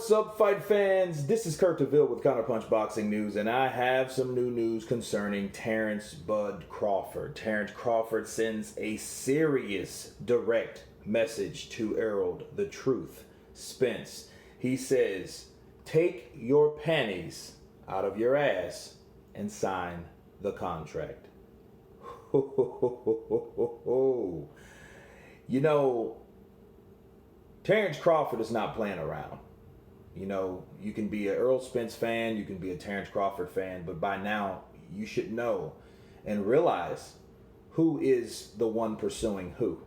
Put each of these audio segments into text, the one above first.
What's up, fight fans? This is Kurt DeVille with Counterpunch Boxing News, and I have some new news concerning Terrence Bud Crawford. Terrence Crawford sends a serious direct message to Errol the Truth Spence. He says, take your panties out of your ass and sign the contract. You know, Terrence Crawford is not playing around. You know, you can be an Errol Spence fan, you can be a Terrence Crawford fan, but by now you should know and realize who is the one pursuing who.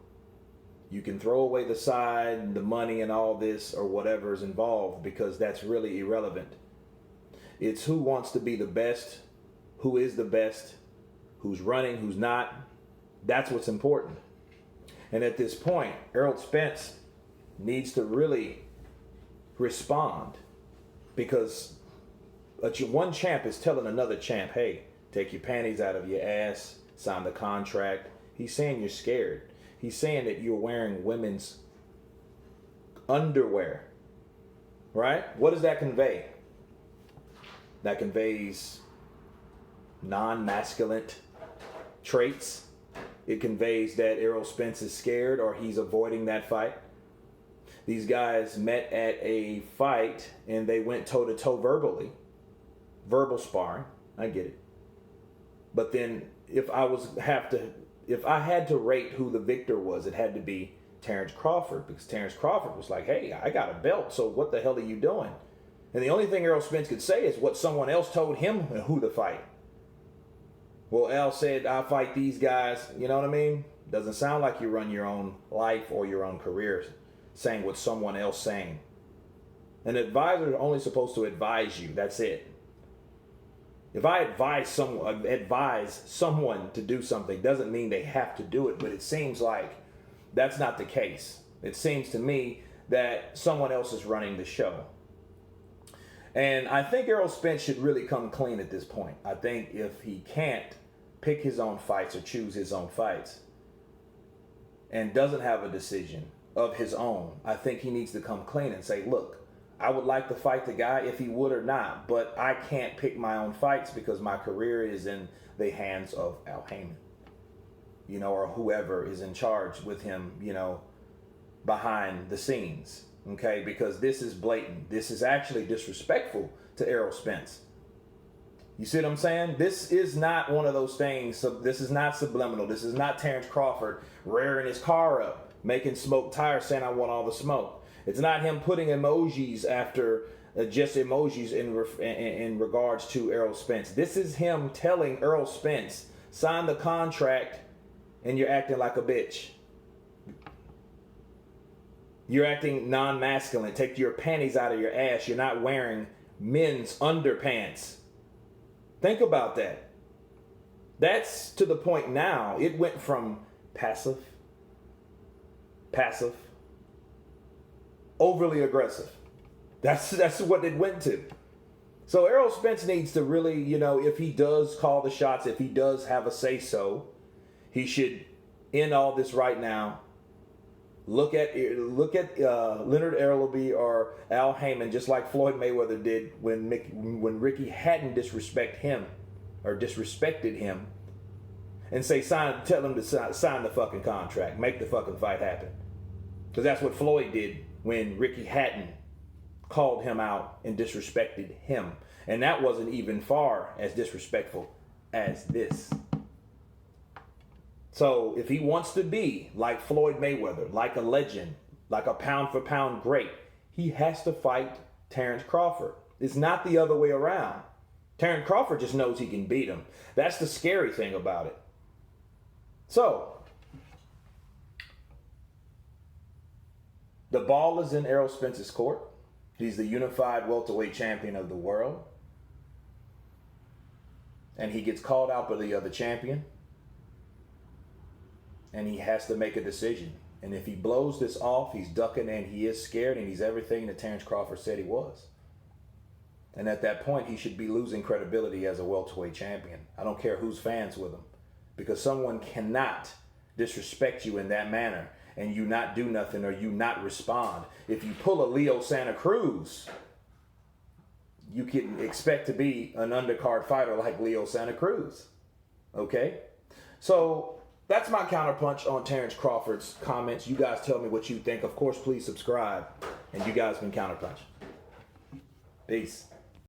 You can throw away the side, the money and all this or whatever is involved because that's really irrelevant. It's who wants to be the best, who is the best, who's running, who's not. That's what's important. And at this point, Errol Spence needs to really respond, because one champ is telling another champ, hey, take your panties out of your ass, sign the contract. He's saying you're scared. He's saying that you're wearing women's underwear, right? What does that convey? That conveys non-masculine traits. It conveys that Errol Spence is scared or he's avoiding that fight. These guys met at a fight and they went toe-to-toe verbally. Verbal sparring. I get it. But then if I had to rate who the victor was, it had to be Terrence Crawford, because Terrence Crawford was like, hey, I got a belt, so what the hell are you doing? And the only thing Errol Spence could say is what someone else told him who to fight. Well, Al said, I fight these guys. You know what I mean? Doesn't sound like you run your own life or your own career saying what someone else saying. An advisor is only supposed to advise you. That's it. If I advise someone to do something, doesn't mean they have to do it, but it seems like that's not the case. It seems to me that someone else is running the show. And I think Errol Spence should really come clean at this point. I think if he can't pick his own fights or choose his own fights and doesn't have a decision of his own, I think he needs to come clean and say, look, I would like to fight the guy if he would or not, but I can't pick my own fights because my career is in the hands of Al Haymon, you know, or whoever is in charge with him, you know, behind the scenes, okay? Because this is blatant. This is actually disrespectful to Errol Spence. You see what I'm saying? This is not one of those things. So this is not subliminal. This is not Terrence Crawford rearing his car up, making smoke tires, saying I want all the smoke. It's not him putting emojis after just emojis in regards to Errol Spence. This is him telling Errol Spence, sign the contract and you're acting like a bitch. You're acting non-masculine. Take your panties out of your ass. You're not wearing men's underpants. Think about that. That's to the point now. It went from passive, overly aggressive. That's what it went to. So Errol Spence needs to really, you know, if he does call the shots, if he does have a say-so, he should end all this right now. Look at Leonard Erleby or Al Haymon, just like Floyd Mayweather did when Ricky Hatton disrespected him, and say tell him to sign the fucking contract, make the fucking fight happen, because that's what Floyd did when Ricky Hatton called him out and disrespected him, and that wasn't even far as disrespectful as this. So if he wants to be like Floyd Mayweather, like a legend, like a pound-for-pound great, he has to fight Terrence Crawford. It's not the other way around. Terrence Crawford just knows he can beat him. That's the scary thing about it. So, the ball is in Errol Spence's court. He's the unified welterweight champion of the world. And he gets called out by the other champion. And he has to make a decision. And if he blows this off, he's ducking and he is scared and he's everything that Terrence Crawford said he was. And at that point, he should be losing credibility as a welterweight champion. I don't care who's fans with him. Because someone cannot disrespect you in that manner and you not do nothing or you not respond. If you pull a Leo Santa Cruz you can expect to be an undercard fighter like Leo Santa Cruz. Okay? So that's my counterpunch on Terence Crawford's comments. You guys tell me what you think. Of course, please subscribe. And you guys been Counterpunch. Peace.